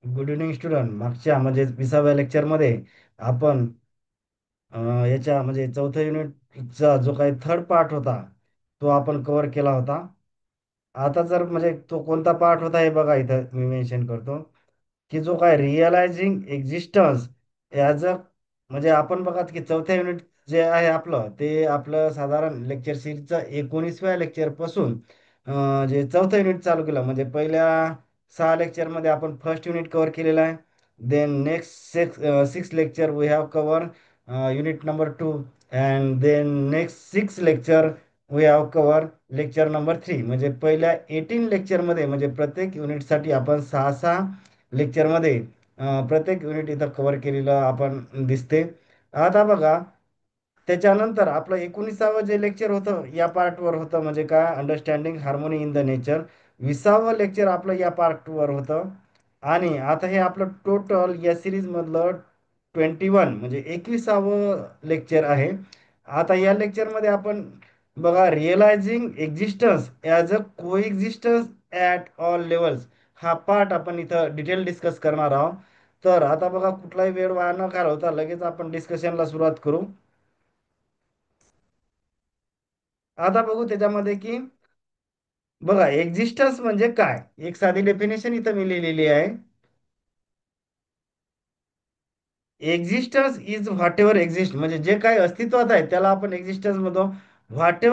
Good evening student. मागच्या म्हणजे 20व्या लेक्चरमध्ये आपण याच्या म्हणजे चौथ्या युनिटचा जो काही थर्ड पार्ट होता तो आपण कव्हर केला होता. आता जर म्हणजे तो कोणता पार्ट होता हे बघा, इथं मी मेन्शन करतो की जो काय रिअलायझिंग एक्झिस्टन्स ॲज अ, म्हणजे आपण बघा की चौथ्या युनिट जे आहे आपलं ते आपलं साधारण लेक्चर सिरीजचं 19व्या लेक्चर पासून जे चौथं युनिट चालू केलं. म्हणजे पहिल्या 6 लेक्चरमध्ये आपण फर्स्ट युनिट कव्हर केलेलं आहे. Then next six lecture we have cover unit number 2. And then next 6 lecture we have cover lecture number 3. म्हणजे पहिल्या 18 लेक्चरमध्ये म्हणजे प्रत्येक युनिटसाठी आपण 6 लेक्चरमध्ये प्रत्येक युनिट इथं कव्हर केलेलं आपण दिसते. आता बघा, त्याच्यानंतर आपलं 19वं जे लेक्चर होतं या पार्टवर होतं, म्हणजे काय understanding harmony in the nature. 20वं लेक्चर आपलं या पार्टवर होतं. आणि आता हे आपलं टोटल या सिरीज मधलं 21 म्हणजे 21वं लेक्चर आहे. आता या लेक्चरमध्ये आपण बघा realizing existence as a coexistence at all levels हा पार्ट आपण इथं डिटेल डिस्कस करणार आहोत. तर आता बघा, कुठलाही वेळ वाया न घालवता लगेच आपण डिस्कशनला सुरुवात करू. आता बघू त्याच्यामध्ये की बघा एक्झिस्टन्स म्हणजे काय. एक साधी डेफिनेशन इथं मी लिहिलेली आहे. Existence is what ever exist, म्हणजे जे काही अस्तित्वात आहे त्याला आपण एक्झिस्टन्स म्हणतो. What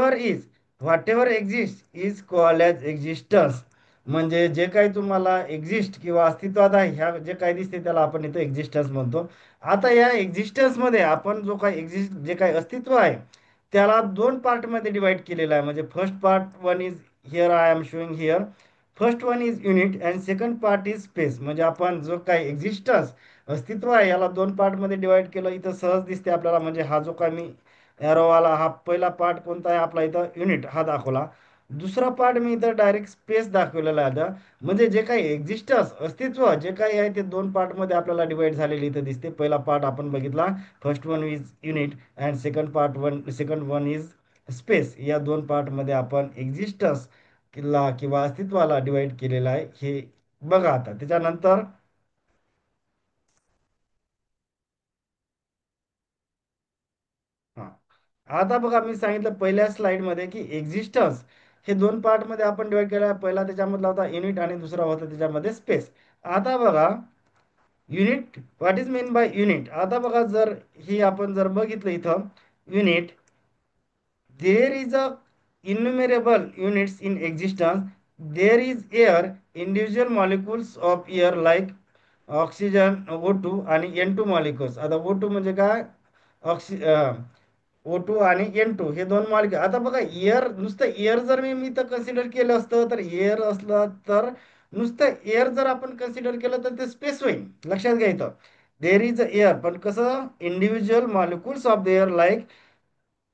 ever exist is called as existence. म्हणजे जे काही तुम्हाला एक्झिस्ट किंवा अस्तित्वात आहे ह्या जे काही दिसते त्याला आपण इथं एक्झिस्टन्स म्हणतो. आता या एक्झिस्टन्समध्ये आपण जो काही जे काही अस्तित्व आहे त्याला दोन पार्टमध्ये डिवाइड केलेला आहे. म्हणजे first part one is here I am showing here. First one is unit and second part is space. म्हणजे आपण जो काही एक्झिस्टन्स अस्तित्व आहे याला दोन पार्टमध्ये डिवाइड केलं. इथं सहज दिसते आपल्याला. म्हणजे हा जो काय मी एरोवाला हा पहिला पार्ट कोणता आहे आपला, इथं युनिट हा दाखवला. दुसरा पार्ट मी इथं डायरेक्ट स्पेस दाखवलेला आहे आता. म्हणजे जे काही एक्झिस्टन्स अस्तित्व जे काही आहे ते दोन पार्टमध्ये आपल्याला डिवाइड झालेले इथं दिसते. पहिला पार्ट आपण बघितला, first one is unit and second one is space. या दोन पार्टमध्ये आपण एक्झिस्टन्स किंवा अस्तित्वाला डिवाइड केलेला आहे हे बघा. आता त्याच्यानंतर हा, आता बघा मी सांगितलं पहिल्या स्लाइडमध्ये की एक्झिस्टन्स हे दोन पार्टमध्ये आपण डिवाइड केला. पहिला त्याच्यामधला होता युनिट आणि दुसरा होता त्याच्यामध्ये स्पेस. आता बघा unit, what is mean by unit. आता बघा, जर ही आपण जर बघितलं इथं unit, there is a innumerable units in existence. There is air, individual molecules of air like oxygen O2 आणि N2 मॉलिक्युल्स. आता O2 म्हणजे काय, ऑक्सि O2 आणि N2 हे दोन मॉलिक्युल. आता बघा एअर, नुसतं एअर जर मी तर कन्सिडर केलं असतं तर एअर असलं तर नुसतं एअर जर आपण कन्सिडर केलं तर ते स्पेस होईल. लक्षात घ्यायचं, देर इज एअर पण कसं individual molecules of the air like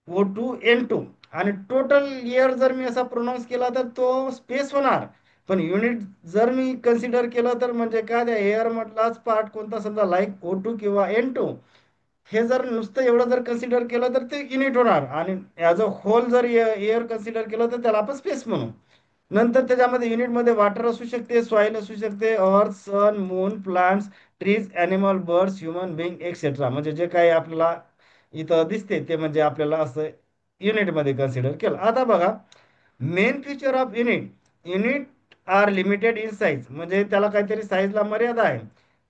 O2 N2. आणि टोटल एअर जर मी असा प्रोनाऊन्स केला तर तो स्पेस होणार. पण युनिट जर मी कन्सिडर केलं तर म्हणजे काय, त्या एअर मधलाच पार्ट कोणता समजा लाईक O2 किंवा N2 हे जर नुसतं एवढं जर कन्सिडर केलं तर ते युनिट होणार. आणि ॲज अ होल जर एअर कन्सिडर केलं तर त्याला आपण स्पेस म्हणू. नंतर त्याच्यामध्ये युनिटमध्ये वॉटर असू शकते, सॉइल असू शकते, earth, sun, moon, plants, trees, animal, birds, human being etcetera. म्हणजे जे काही आपल्याला इथं दिसते ते म्हणजे आपल्याला असं युनिटमध्ये कन्सिडर केलं. आता बघा, main feature of unit, unit are limited in size. म्हणजे त्याला काहीतरी साईजला मर्यादा आहे.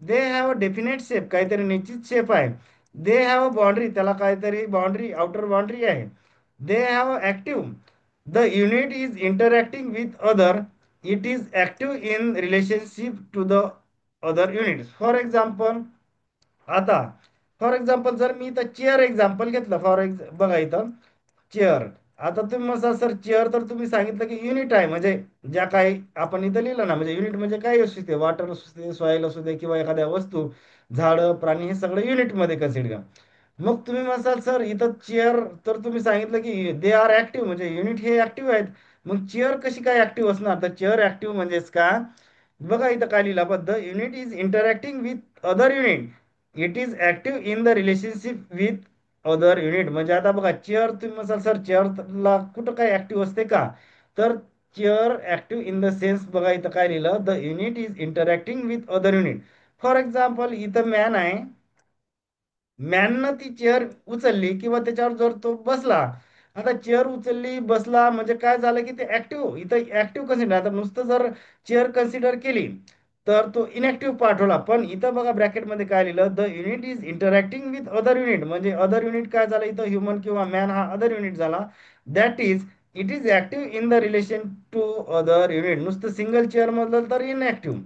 They have a definite shape, काहीतरी निश्चित शेप आहे. दे हॅव अ बाउंड्री, त्याला काहीतरी बाउंड्री, आउटर बाउंड्री आहे. They have a active, the unit is interacting with other, it is active in relationship to the other units. For example, आता for example जर मी इथं chair example घेतलं, बघा इथं चेअर. आता तुम्ही म्हणसाल सर चेअर तर तुम्ही सांगितलं की युनिट आहे. म्हणजे ज्या काही आपण इथं लिहिलं ना, म्हणजे युनिट म्हणजे काही असू दे, वॉटर असू दे, सॉईल असू दे किंवा एखाद्या वस्तू, झाडं, प्राणी, हे सगळं युनिटमध्ये कन्सिडर. मग तुम्ही म्हणसाल सर इथं चेअर तर तुम्ही सांगितलं की दे आर ऍक्टिव्ह, म्हणजे युनिट हे ऍक्टिव्ह आहेत. मग चेअर कशी काय ऍक्टिव्ह असणार. तर चेअर ऍक्टिव्ह म्हणजेच का, बघा इथं काय लिहिलं बद्ध, unit is interacting with other unit, it is active in the relationship with other unit. म्हणजे आता बघा चेअर, तुम्ही म्हणाल सर चेअरला कुठं काय ऍक्टिव्ह असते का, तर chair active in the sense, बघा इथं काय लिहिलं, the unit is interacting with other unit. For example इथं मॅन आहे, मॅननं ती चेअर उचलली किंवा त्याच्यावर जर तो बसला. आता चेअर उचलली बसला म्हणजे काय झालं की ते ऍक्टिव्ह, इथं ऍक्टिव्ह कन्सिडर. आता नुसतं जर चेअर कन्सिडर केली तर तो इनॅक्टिव्ह पार्ट होला. पण इथं बघा ब्रॅकेटमध्ये काय लिहिलं, the unit is interacting with other unit, म्हणजे अदर युनिट काय झालं इथं, ह्युमन किंवा मॅन हा अदर युनिट झाला. That is it is active in the relation to other unit. नुसतं सिंगल चेअर मधलं तर इनॅक्टिव्ह,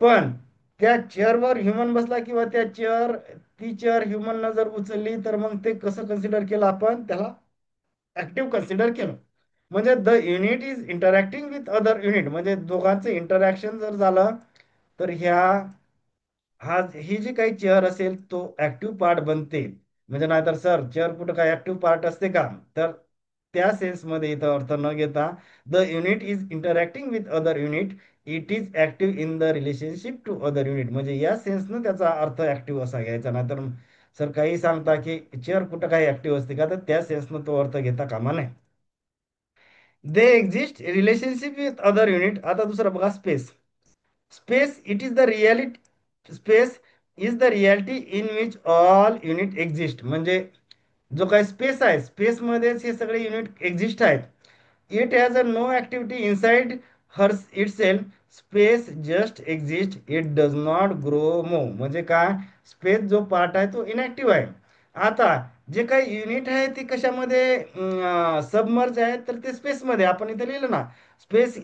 पण त्या चेअरवर ह्युमन बसला किंवा त्या चेअर, ती चेअर ह्युमननं जर उचलली तर मग ते कसं कन्सिडर केलं आपण त्याला, ऍक्टिव्ह कन्सिडर केलं. म्हणजे the unit is interacting with other unit, म्हणजे दोघांचं इंटरॅक्शन जर झालं तर ह्या, हा ही जी काही चेअर असेल तो ऍक्टिव्ह पार्ट बनते. म्हणजे नाहीतर सर चेअर कुठं काय ऍक्टिव्ह पार्ट असते का, तर त्या सेन्समध्ये इथं अर्थ न घेता, the unit is interacting with other unit, it is active in the relationship to other unit, म्हणजे या सेन्सनं त्याचा अर्थ ऍक्टिव्ह असा घ्यायचा. नाहीतर सर काही सांगता की चेअर कुठं काही ऍक्टिव्ह असते का, तर त्या सेन्सनं तो अर्थ घेता कामा नये. They exist relationship with other unit. आता दुसरं बघा, space. Space it is the reality, space is the reality in which all unit exist. म्हणजे जो काही स्पेस आहे, स्पेसमध्येच हे सगळे युनिट एक्झिस्ट आहेत. It has a no activity inside her itself, space just exist, it does not grow move. म्हणजे काय, स्पेस जो पार्ट आहे तो इनॅक्टिव्ह आहे. आता जे काही युनिट आहे ते कशामध्ये सबमर्ज आहे, तर ते स्पेसमध्ये. आपण इथे लिहिलं ना स्पेस,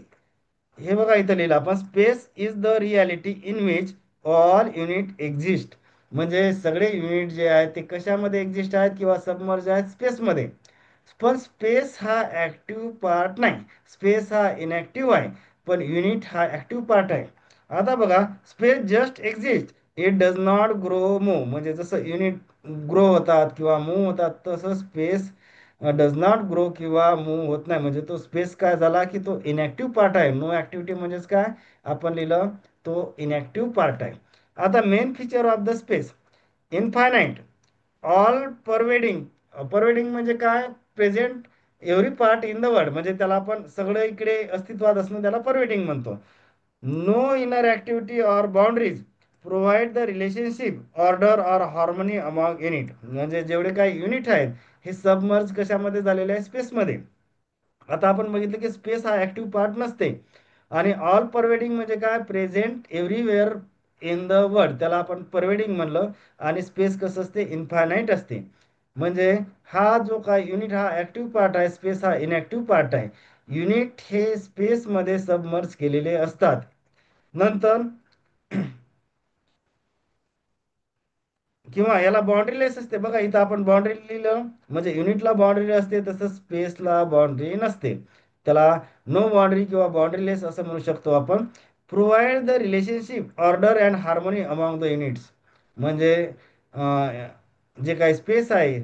हे बघा इथं लिहिलं आपण, space is the reality in which all unit exist. म्हणजे सगळे युनिट जे आहेत ते कशामध्ये एक्झिस्ट आहेत किंवा सबमर्ज आहेत, स्पेसमध्ये. पण स्पेस हा ऍक्टिव्ह पार्ट नाही, स्पेस हा इनॅक्टिव्ह आहे, पण युनिट हा ऍक्टिव्ह पार्ट आहे. आता बघा, space just exist, it does not grow move. म्हणजे जसं युनिट ग्रो होतात किंवा मूव्ह होतात तसं स्पेस डज नॉट ग्रो किंवा मूव्ह होत नाही. म्हणजे तो स्पेस काय झाला की तो इनॅक्टिव्ह पार्ट आहे. नो ऍक्टिव्हिटी म्हणजेच काय, आपण लिहिलं तो इनॅक्टिव्ह पार्ट आहे. आता main feature of the space, infinite, all pervading. Pervading म्हणजे काय, present every part in the world, म्हणजे त्याला आपण सगळं इकडे अस्तित्वात असणं त्याला परवेडिंग म्हणतो. No inner activity or boundaries provide the relationship order or harmony among unit. म्हणजे जेवढे काही युनिट आहेत हे सबमर्ज कशामध्ये झालेले आहे, स्पेसमध्ये. आता आपण बघितलं की स्पेस हा ऍक्टिव्ह पार्ट नसते. आणि ऑल परवेडिंग म्हणजे काय, present everywhere in the world, त्याला आपण परवेडिंग म्हणलं. आणि स्पेस कसं असते, इन्फायनाईट असते. म्हणजे हा जो काय युनिट हा ऍक्टिव्ह पार्ट आहे, स्पेस हा इनॅक्टिव्ह पार्ट आहे. युनिट हे स्पेसमध्ये सबमर्ज केलेले असतात. नंतर किंवा याला बाउंड्रीलेस असते. बघा इथं आपण बाउंड्री लिहिलं, म्हणजे युनिटला बाउंड्री असते तसं स्पेसला बाउंड्री नसते. त्याला नो बाउंड्री किंवा बाउंड्रीलेस असं म्हणू शकतो आपण. Provide the relationship order and harmony among the units. म्हणजे जे काही स्पेस आहे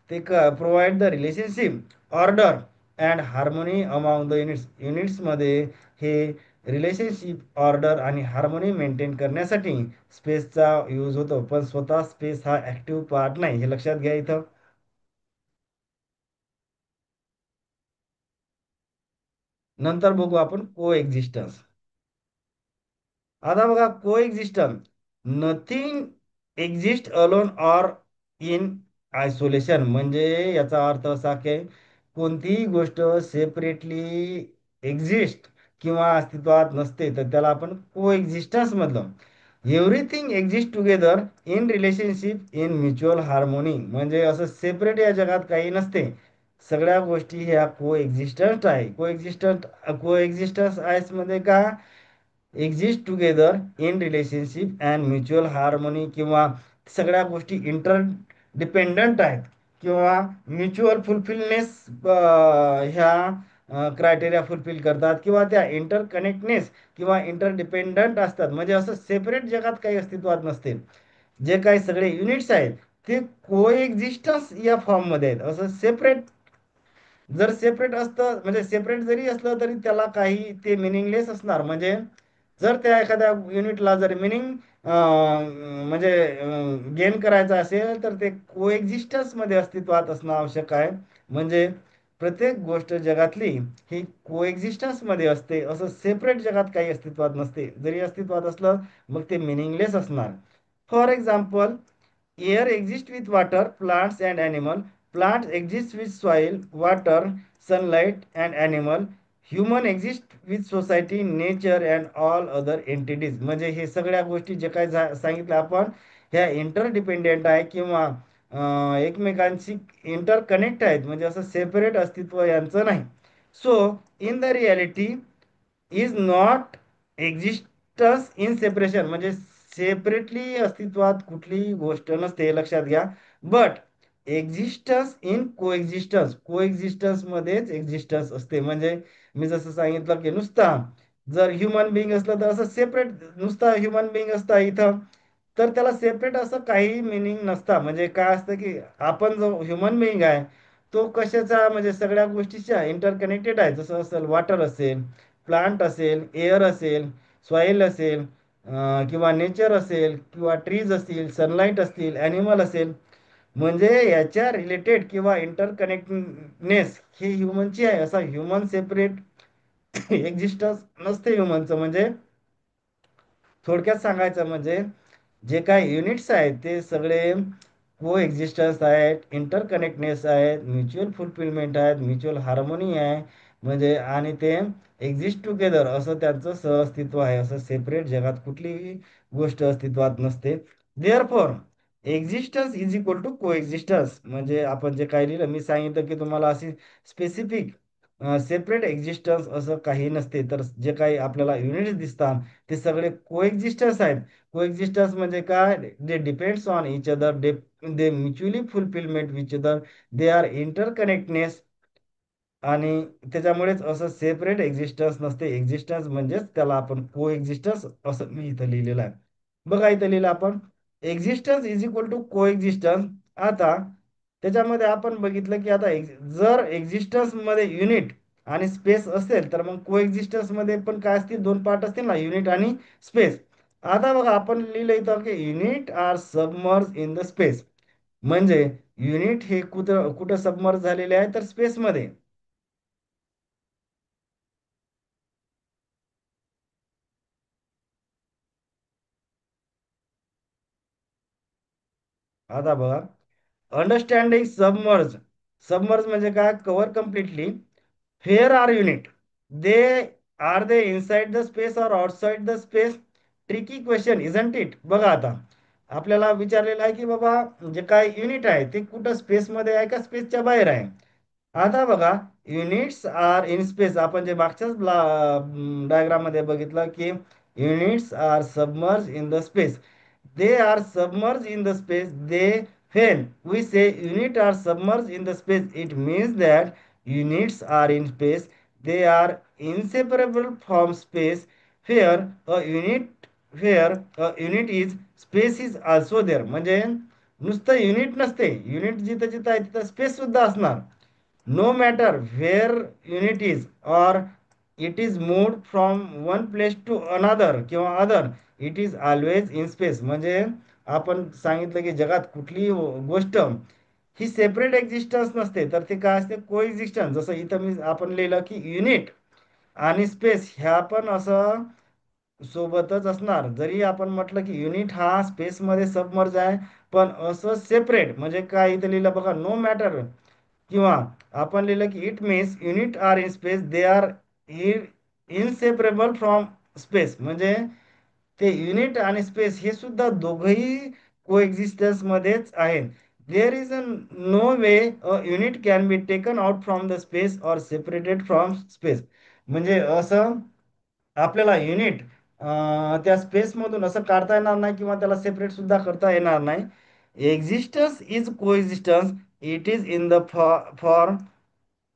ते provide the relationship order and harmony among the units. युनिट्समध्ये हे रिलेशनशिप ऑर्डर आणि हार्मोनी मेंटेन करण्यासाठी स्पेसचा यूज होतो. पण स्वतः स्पेस हा ऍक्टिव्ह पार्ट नाही, हे लक्षात घ्या इथं. नंतर बघू आपण को एक्झिस्टन्स. आता बघा, को existence, nothing exist alone or in isolation. म्हणजे याचा अर्थ असा की कोणतीही गोष्ट सेपरेटली एक्झिस्ट किंवा अस्तित्वात नसते तर त्याला आपण को एक्झिस्टन्स मधलं. Everything exist together in relationship in mutual harmony. म्हणजे असं सेपरेट या जगात काही नसते, सगळ्या गोष्टी ह्या को एक्झिस्टंट आहे. को एक्झिस्टन्स आहेस मध्ये का, exist together in relationship and mutual harmony, किंवा सगळ्या गोष्टी इंटर डिपेंडंट आहेत किंवा म्युच्युअल फुलफिलनेस ह्या क्रायटेरिया फुलफिल करतात किंवा त्या इंटर कनेक्टनेस किंवा इंटर डिपेंडंट असतात. म्हणजे असं सेपरेट जगात काही अस्तित्वात नसते. जे काही सगळे युनिट्स आहेत ते को एक्झिस्टन्स या फॉर्ममध्ये आहेत. असं सेपरेट जर सेपरेट असतं, म्हणजे सेपरेट जरी असलं तरी त्याला काही ते मिनिंगलेस असणार. म्हणजे जर त्या एखाद्या युनिटला जर मिनिंग म्हणजे गेन करायचं असेल तर ते कोएक्झिस्टन्स मध्ये अस्तित्वात असणं आवश्यक आहे. म्हणजे प्रत्येक गोष्ट जगातली ही कोएक्झिस्टन्स मध्ये असते, असं सेपरेट जगात काही अस्तित्वात नसते. जरी अस्तित्वात असलं मग ते मिनिंगलेस असणार. For example, air exist with water, plants and animal. Plants exist with soil, water, sunlight and animal. Human exist with society, nature and all other entities. म्हणजे हे सगळ्या गोष्टी जे काय सांगितलं आपण, ह्या इंटरडिपेंडेंट आहे किंवा एकमेकांशी इंटरकनेक्ट आहेत, म्हणजे असं सेपरेट अस्तित्व यांचं नाही. So in the reality is not existence in separation. म्हणजे सेपरेटली अस्तित्वात कुठलीही गोष्ट नसते, हे लक्षात घ्या. बट एक्झिस्टन्स इन कोएक्झिस्टन्स, कोएक्झिस्टन्स मध्येच एक्झिस्टन्स असते. म्हणजे मी जसं सांगितलं की नुसता जर ह्युमन बिंग असलं तर असं सेपरेट नुसता ह्युमन बिंग असता इथं, तर त्याला सेपरेट असं काही मिनिंग नसता. म्हणजे काय असतं की आपण जो ह्युमन बिईंग आहे तो कशाचा, म्हणजे सगळ्या गोष्टीच्या इंटरकनेक्टेड आहे. जसं असेल वॉटर असेल, प्लांट असेल, एअर असेल, सॉईल असेल, किंवा नेचर असेल, किंवा ट्रीज असतील, सनलाईट असतील, ॲनिमल असेल. म्हणजे याच्या रिलेटेड किंवा इंटरकनेक्टनेस ही ह्युमनची आहे. असा ह्युमन सेपरेट एक्झिस्टन्स नसते ह्युमनचं. म्हणजे थोडक्यात सांगायचं म्हणजे जे काही युनिट्स आहेत ते सगळे को एक्झिस्टन्स आहेत, इंटरकनेक्टनेस आहेत, म्युच्युअल फुलफिलमेंट आहेत, म्युच्युअल हार्मोनी आहे. म्हणजे आणि ते एक्झिस्ट टुगेदर असं त्यांचं सहअस्तित्व आहे. असं सेपरेट जगात कुठलीही गोष्ट अस्तित्वात नसते. Therefore existence is equal to coexistence. म्हणजे आपण जे काही लिहिलं, मी सांगितलं की तुम्हाला अशी स्पेसिफिक सेपरेट एक्झिस्टन्स असं काही नसते. तर जे काही आपल्याला युनिट्स दिसतात ते सगळे कोएक्झिस्टन्स आहेत. कोएक्झिस्टन्स म्हणजे काय? They depends on each other, they mutually fulfilment which other, they are interconnectedness. आणि त्याच्यामुळेच असं सेपरेट एक्झिस्टन्स नसते. एक्झिस्टन्स म्हणजेच त्याला आपण को एक्झिस्टन्स असं मी इथं लिहिलेलं आहे. बघा इथं लिहिलं आपण, एक्झिस्टन्स इज इक्वल टू को एक्झिस्टन्स. आता त्याच्यामध्ये आपण बघितलं की आता जर एक्झिस्टन्स मध्ये युनिट आणि स्पेस असेल तर मग को एक्झिस्टन्स मध्ये पण काय असतील, दोन पार्ट असतील ना, युनिट आणि स्पेस. आता बघा आपण लिहिलं इथं की unit are submerge in the space. म्हणजे युनिट हे कुठं कुठं सबमर्ज झालेले आहे, तर स्पेसमध्ये. आता बघा, अंडरस्टँडिंग सबमर्ज. सबमर्ज म्हणजे काय? Cover completely. Where are unit, they are they inside the space or outside the space? Tricky question isn't it. बघा आता आपल्याला विचारलेलं आहे की बाबा जे काय युनिट आहे ते कुठं स्पेसमध्ये आहे का स्पेसच्या बाहेर आहे. आता बघा, युनिट्स आर इन स्पेस. आपण जे मागच्याच डायग्राम मध्ये बघितलं की units are submerge in the space. They are submerged in the space. When we say unit are submerged in the space, it means that units are in space. They are inseparable from space. Where a unit, where a unit is, space is also there. म्हणजे नुसतं unit नसते, unit जिथं जिथं आहे तिथं space सुद्धा असणार. No matter where unit is or it is moved from one place to another किंवा other, it is always in space. म्हणजे आपण सांगितलं की जगात कुठलीही गोष्ट ही सेपरेट एक्झिस्टन्स नसते, तर ते काय असते? को एक्झिस्टन्स. जसं इथं मी आपण लिहिलं की युनिट आणि स्पेस ह्या पण असं सोबतच असणार. जरी आपण म्हटलं की युनिट हा स्पेसमध्ये सबमर्ज आहे, पण असं सेपरेट म्हणजे काय इथं लिहिलं बघा, नो मॅटर. किंवा आपण लिहिलं की it means unit are in space, they are inseparable from space. म्हणजे ते युनिट आणि स्पेस हे सुद्धा दोघंही कोएक्झिस्टन्स मध्येच आहेत. There is a no way a unit can be taken out from the space or separated from space. म्हणजे असं आपल्याला युनिट त्या स्पेसमधून असं काढता येणार नाही किंवा त्याला सेपरेट सुद्धा करता येणार नाही. Existence is coexistence. It is in the form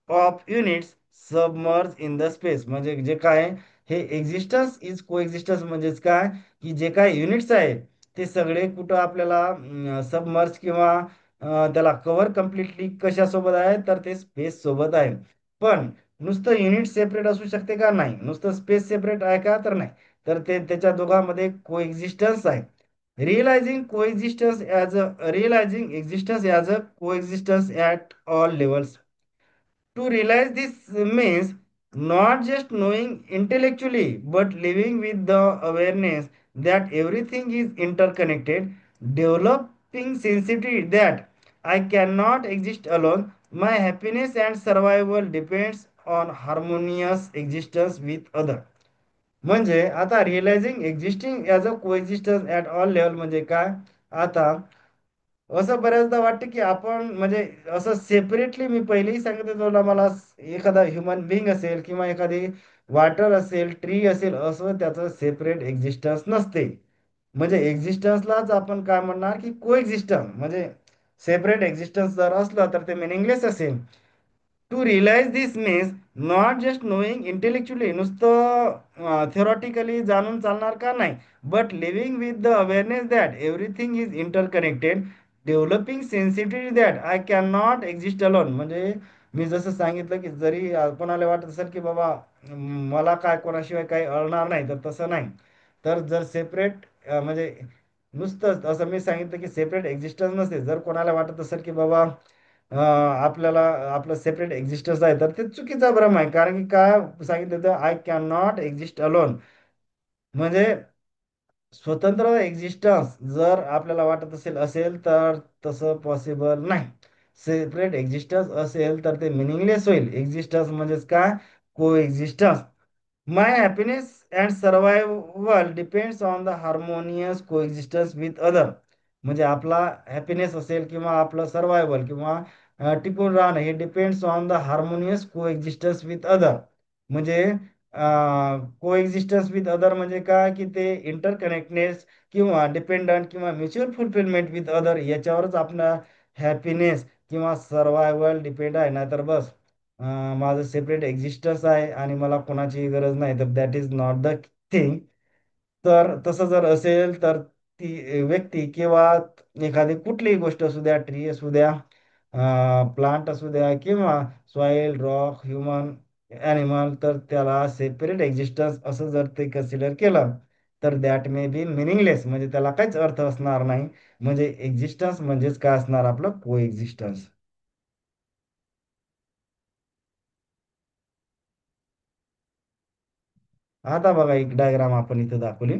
of units submerge in the space. म्हणजे जे काय हे एक्झिस्टन्स इज कोएक्झिस्टन्स म्हणजेच काय, की जे काय युनिट्स आहे ते सगळे कुठं आपल्याला सबमर्ज किंवा त्याला कव्हर कम्प्लिटली कशासोबत आहे, तर ते स्पेस सोबत आहे. पण नुसतं युनिट सेपरेट असू शकते का? नाही. नुसतं स्पेस सेपरेट आहे का? तर नाही. तर ते त्याच्या दोघांमध्ये कोएक्झिस्टन्स आहे. Realizing existence as a coexistence at all levels. To realize this means not just knowing intellectually, but living with the awareness that everything is interconnected, developing sensitivity that I cannot exist alone. My happiness and survival depends on harmonious existence with other. म्हणजे आता realizing existing as a coexistence at all level म्हणजे काय? आता असं बऱ्याचदा वाटतं की आपण म्हणजे असं सेपरेटली मी पहिलेही सांगितलं तुला मला एखादा ह्युमन बिंग असेल किंवा एखादी वॉटर असेल ट्री असेल असं त्याचं सेपरेट एक्झिस्टन्स नसते. म्हणजे एक्झिस्टन्सलाच आपण काय म्हणणार की को एक्झिस्टन्स म्हणजे सेपरेट एक्झिस्टन्स जर असलं तर ते मिनिंगलेस असेल. To realize this means not just knowing intellectually नुसतं थेरॉटिकली जाणून चालणार का नाही, but living with the awareness that everything is interconnected, developing sensitivity that I can not exist alone. म्हणजे मी जसं सांगितलं की जरी कोणाला वाटत असेल की बाबा मला काय कोणाशिवाय काही अळणार नाही, तर तसं नाही. तर जर सेपरेट म्हणजे नुसतंच असं मी सांगितलं की सेपरेट एक्झिस्टन्स नसते, जर कोणाला वाटत असेल की बाबा आपल्याला आपलं सेपरेट एक्झिस्टन्स आहे, तर ते चुकीचा भ्रम आहे. कारण की काय सांगितलं तर I can not exist alone म्हणजे स्वतंत्र एक्झिस्टन्स जर आपल्याला वाटत असेल तर तसं पॉसिबल नाही. सेपरेट एक्झिस्टन्स असेल तर ते मिनिंगलेस होईल. एक्झिस्टन्स म्हणजेच काय? Coexistence. My happiness and survival depends on the harmonious coexistence with other. म्हणजे आपला हॅपीनेस असेल किंवा आपलं सर्वायवल किंवा टिकून राहणं हे depends on the harmonious coexistence with other. म्हणजे कोएक्झिस्टन्स विथ अदर म्हणजे काय की ते इंटरकनेक्टनेस किंवा डिपेंडंट किंवा म्युच्युअल फुलफिलमेंट विथ अदर याच्यावरच आपला हॅपीनेस किंवा सर्वायवल डिपेंड आहे. नाहीतर बस माझं सेपरेट एक्झिस्टन्स आहे आणि मला कोणाची गरज नाही, तर that is not the thing. तर तसं जर असेल तर ती व्यक्ती किंवा एखादी कुठलीही गोष्ट असू द्या, ट्री असू द्या, प्लांट असू द्या किंवा सॉइल रॉक ह्युमन ॲनिमल, तर त्याला सेपरेट एक्झिस्टन्स असं जर ते कन्सिडर केलं तर दॅट मे बी मिनिंगलेस म्हणजे त्याला काहीच अर्थ असणार नाही. म्हणजे एक्झिस्टन्स म्हणजेच काय असणार आपलं को एक्झिस्टन्स. आता बघा एक डायग्राम आपण इथं दाखवली.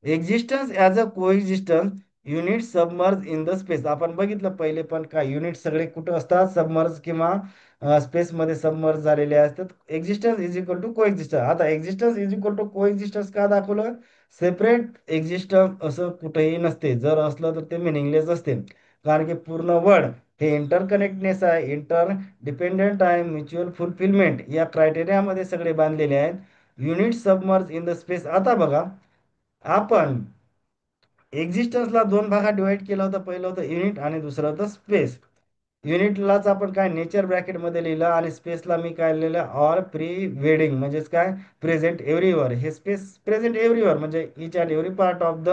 Existence as a coexistence unit submerge in the space. आपण बघितलं पहिले पण काय युनिट सगळे कुठं असतात? सबमर्ज किंवा स्पेसमध्ये सबमर्ज झालेले असतात. Existence is equal to coexistence. आता existence is equal to coexistence का दाखवलं? सेपरेट एक्झिस्टन्स असं कुठेही नसते. जर असलं तर ते मिनिंगलेस असते. कारण की पूर्ण वर्ड हे इंटरकनेक्टनेस आहे, इंटर डिपेंडेंट आहे, म्युच्युअल फुलफिलमेंट या क्रायटेरियामध्ये सगळे बांधलेले आहेत. Unit submerge in the space. आता बघा आपण एक्झिस्टन्सला दोन भागात डिवाइड केलं होतं. पहिलं होतं युनिट आणि दुसरं होतं स्पेस. युनिटलाच आपण काय नेचर ब्रॅकेटमध्ये लिहिलं आणि स्पेसला मी काय लिहिलं ऑर प्री वेडिंग म्हणजेच काय प्रेझेंट एव्हरीवर. हे स्पेस प्रेझेंट एव्हरीवर म्हणजे each and every part of the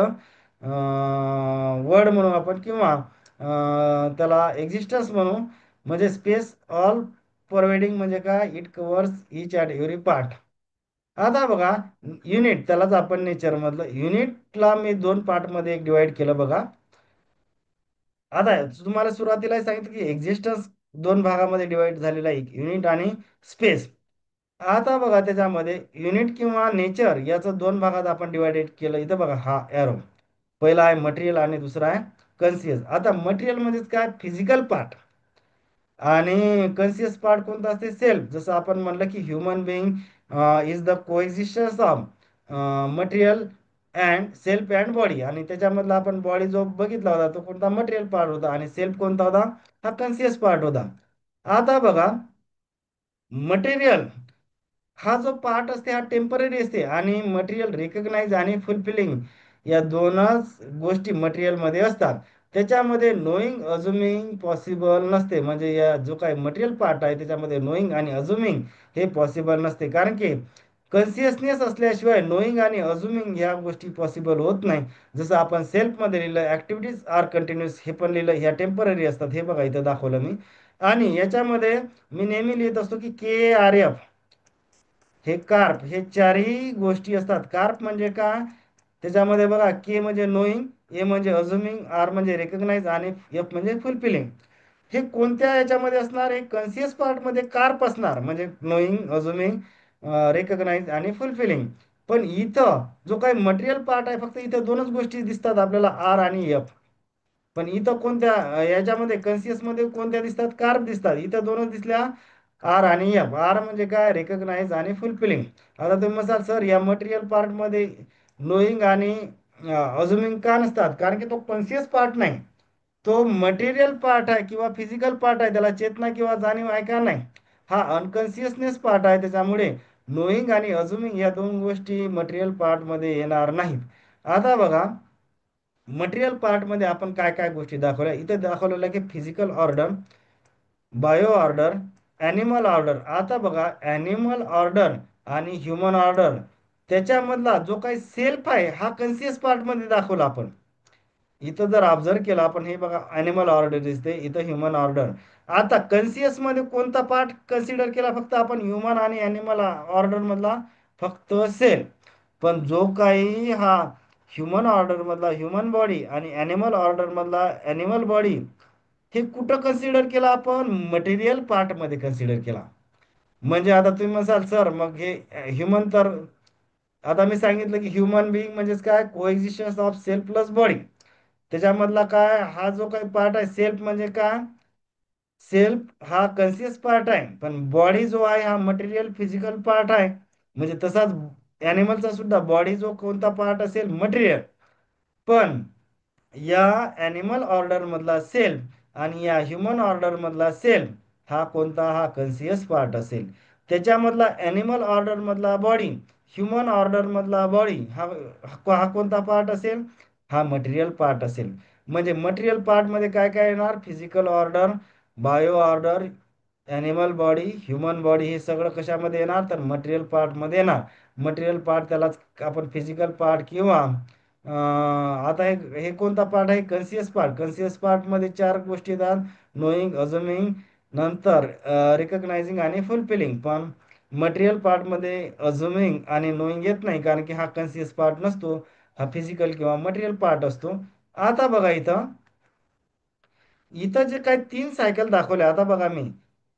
word म्हणू आपण किंवा त्याला एक्झिस्टन्स म्हणू. म्हणजे स्पेस ऑल परवेडिंग म्हणजे काय it covers each and every part. आता बघा युनिट त्यालाच आपण नेचर मधलं युनिटला मी दोन पार्ट मध्ये एक डिवाइड केलं बघा. आता तुम्हाला सुरुवातीला सांगितलं की एक्झिस्टन्स दोन भागामध्ये डिवाइड झालेला आहे, युनिट आणि स्पेस. आता बघा त्याच्यामध्ये युनिट किंवा नेचर याचं दोन भागात आपण डिवाइडेड केलं. इथं बघा हा एरो पहिला आहे मटेरियल आणि दुसरा आहे कन्सियस. आता मटेरियल म्हणजेच काय फिजिकल पार्ट आणि कन्सियस पार्ट कोणता असते? सेल्फ. जसं आपण म्हणलं की human being is the coexistence of material and self and body. आणि त्याच्यामधला आपण बॉडी जो बघितला होता तो कोणता? मटेरियल पार्ट होता आणि सेल्फ कोणता होता? हा कन्सियस पार्ट होता. आता बघा मटेरियल हा जो पार्ट असते हा टेम्पररी असते आणि मटेरियल रिकग्नाइज आणि फुलफिलिंग या दोनच गोष्टी मटेरियलमध्ये असतात. त्याच्यामध्ये नोईंग अज्युमिंग पॉसिबल नसते. म्हणजे या जो काही मटेरियल पार्ट आहे त्याच्यामध्ये नोईंग आणि अज्युमिंग हे पॉसिबल नसते. कारण की कन्सियसनेस असल्याशिवाय नोईंग आणि अज्युमिंग ह्या गोष्टी पॉसिबल होत नाही. जसं आपण सेल्फमध्ये लिहिलं ॲक्टिव्हिटीज आर कंटिन्युअस, हे पण लिहिलं ह्या टेम्पररी असतात. हे बघा इथं दाखवलं मी. आणि याच्यामध्ये मी नेहमी लिहित असतो की KRF हे कार्प हे चारही गोष्टी असतात. कार्प म्हणजे काय? त्याच्यामध्ये बघा के म्हणजे नोईंग, ए म्हणजे अझुमिंग, आर म्हणजे रेकग्नाइज आणि एफ म्हणजे फुलफिलिंग. हे कोणत्या याच्यामध्ये असणार? हे कॉन्शियस पार्टमध्ये कार्प असणार, म्हणजे नोईंग, अज्युमिंग, रेकग्नाइज आणि फुलफिलिंग. पण इथं जो काही मटेरियल पार्ट आहे, फक्त इथं दोनच गोष्टी दिसतात आपल्याला, आर आणि एफ. पण इथं कोणत्या याच्यामध्ये कॉन्शियस मध्ये कोणत्या दिसतात? कार्ब दिसतात. इथं दोनच दिसल्या, आर आणि एफ. आर म्हणजे काय? रेकग्नाइज आणि फुलफिलिंग. आता तुम्ही म्हणाल सर या मटेरियल पार्ट मध्ये नोईंग आणि अज्युमिंग का नसतात? कारण की तो कॉन्शियस पार्ट नाही, तो मटेरियल पार्ट आहे किंवा फिजिकल पार्ट आहे, त्याला चेतना किंवा जाणीव आहे का? नाही. हा अनकॉन्शियसनेस पार्ट आहे. त्याच्यामुळे नोईंग आणि अज्युमिंग या दोन गोष्टी मटेरियल पार्ट मध्ये येणार नाहीत. आता बघा, मटेरियल पार्ट मध्ये आपण काय काय गोष्टी दाखवल्या? इथे दाखवलेलं आहे की physical order, bio order, animal order. आता बघा, ॲनिमल ऑर्डर आणि ह्युमन ऑर्डर, त्याच्यामधला जो काही सेल्फ आहे हा कन्सियस पार्ट मध्ये दाखवला आपण. इथं जर ऑब्झर्व केलं आपण, हे बघा ॲनिमल ऑर्डर दिसते, इथं ह्युमन ऑर्डर. आता कन्सियस मध्ये कोणता पार्ट कन्सिडर केला? फक्त आपण ह्युमन आणि ॲनिमल ऑर्डर मधला फक्त सेल. पण जो काही हा ह्युमन ऑर्डर मधला ह्युमन बॉडी आणि ॲनिमल ऑर्डर मधला ॲनिमल बॉडी, हे कुठं कन्सिडर केला आपण? मटेरियल पार्ट मध्ये कन्सिडर केला. म्हणजे आता तुम्ही म्हणाल सर मग हे ह्युमन तर, आता मी सांगितलं की ह्युमन बिईंग म्हणजेच काय? कोएक्झिस्टन्स ऑफ सेल्फ प्लस बॉडी. त्याच्यामधला काय हा जो काही पार्ट आहे सेल्फ म्हणजे काय? सेल्फ हा कन्शियस पार्ट आहे, पण बॉडी जो आहे हा मटेरियल फिजिकल पार्ट आहे. म्हणजे तसाच ॲनिमलचा सुद्धा बॉडी जो कोणता पार्ट असेल? मटेरियल. पण या ॲनिमल ऑर्डर मधला सेल्फ आणि या ह्युमन ऑर्डर मधला सेल्फ हा कोणता? हा कन्सियस पार्ट असेल. त्याच्यामधला ॲनिमल ऑर्डर मधला बॉडी, ह्युमन ऑर्डर मधला बॉडी हा हा कोणता पार्ट असेल? हा मटेरियल पार्ट असेल. म्हणजे मटेरियल पार्ट मध्ये काय काय येणार? Physical order, bio order, animal body, human body, हे सगळं कशामध्ये येणार? तर मटेरियल पार्ट मध्ये येणार. मटेरियल पार्ट त्यालाच आपण फिजिकल पार्ट किंवा आता हे कोणता पार्ट आहे? Conscious part. कन्सियस पार्ट मध्ये चार गोष्टी येतात: नोईंग, अज्युमिंग, नंतर रिकग्नायझिंग आणि फुलफिलिंग. पण मटेरियल पार्ट मध्ये अज्युमिंग आणि नोईंग येत नाही, कारण की हा कन्सियस पार्ट नसतो, हा फिजिकल किंवा मटेरियल पार्ट असतो. आता बघा इथं, इथं जे काही तीन सायकल दाखवले, आता बघा मी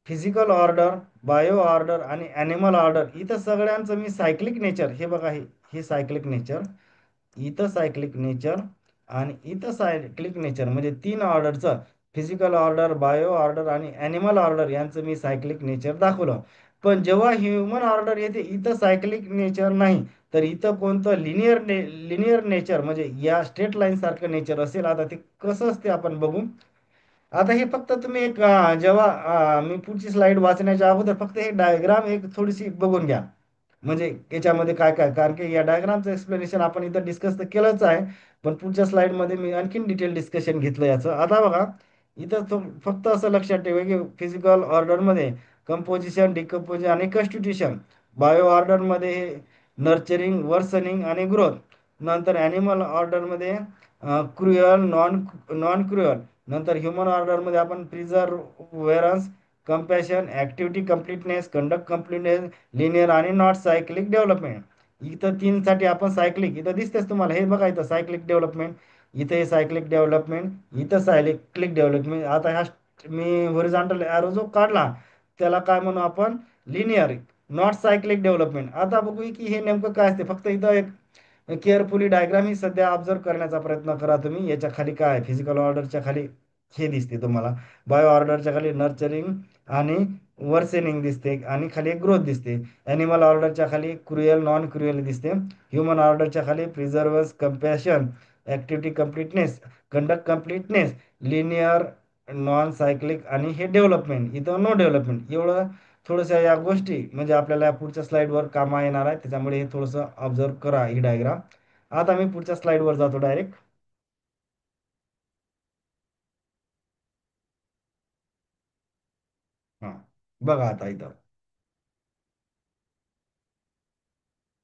फिजिकल ऑर्डर, बायो ऑर्डर आणि ॲनिमल ऑर्डर, इथं सगळ्यांचं मी सायक्लिक नेचर, हे बघा हे सायक्लिक नेचर, इथं सायक्लिक नेचर आणि इथं सायक्लिक नेचर, म्हणजे तीन ऑर्डरचं, फिजिकल ऑर्डर, बायो ऑर्डर आणि ॲनिमल ऑर्डर यांचं मी सायक्लिक नेचर दाखवलं. पण जेव्हा ह्युमन ऑर्डर येते, इथं सायक्लिक नेचर नाही, तर इथं कोणतं? लिनियर नेचर, म्हणजे या स्ट्रेट लाईन सारखं नेचर असेल. आता ते कसं असते आपण बघू. आता हे फक्त तुम्ही एक जेव्हा मी पुढची स्लाइड वाचण्याच्या अगोदर फक्त हे डायग्राम एक थोडीशी बघून घ्या. म्हणजे याच्यामध्ये काय काय, कारण की या डायग्रामचं एक्सप्लेनेशन आपण इथं डिस्कस तर केलंच आहे, पण पुढच्या स्लाइडमध्ये मी आणखीन डिटेल डिस्कशन घेतलं याचं. आता बघा इथं फक्त असं लक्षात ठेवा की फिजिकल ऑर्डरमध्ये कंपोजिशन, डिकम्पोजिशन आणि कॉन्स्टिट्यूशन. बायो ऑर्डरमध्ये नर्चरिंग, वर्सनिंग आणि ग्रोथ. नंतर ॲनिमल ऑर्डरमध्ये क्रुअल, नॉन क्रुअल. नंतर ह्युमन ऑर्डरमध्ये आपण perseverance, compassion, activity completeness, conduct completeness, linear आणि नॉट सायक्लिक डेव्हलपमेंट. इथं तीन साठी आपण सायक्लिक, इथं दिसतेच तुम्हाला, हे बघा इथं सायक्लिक डेव्हलपमेंट, इथे हे सायक्लिक डेव्हलपमेंट, इथं सायक्लिक डेव्हलपमेंट. आता ह्या मी व्हॉरिझॉन्टल ॲरो जो काढला त्याला काय म्हणू आपण? Linear, not cyclic development. आता बघू की हे नेमकं काय असते. फक्त इथं एक केअरफुली डायग्राम ही सध्या ऑब्झर्व करण्याचा प्रयत्न करा तुम्ही. याच्या खाली काय? फिजिकल ऑर्डरच्या खाली हे दिसते तुम्हाला, बायो ऑर्डरच्या खाली नर्चरिंग आणि वर्सेनिंग दिसते, आणि खाली एक ग्रोथ दिसते. ॲनिमल ऑर्डरच्या खाली क्रुएल, नॉन क्रुएल दिसते. ह्युमन ऑर्डरच्या खाली preservance, compassion, activity completeness, conduct completeness, linear, non cyclic आणि हे डेव्हलपमेंट, इथं नो डेव्हलपमेंट. एवढं थोडंसं या गोष्टी म्हणजे आपल्याला पुढच्या स्लाइडवर कामा येणार आहे, त्याच्यामुळे हे थोडंसं ऑब्झर्व करा ही डायग्राम. आता मी पुढच्या स्लाइडवर जातो डायरेक्ट. हां, बघा आता इथं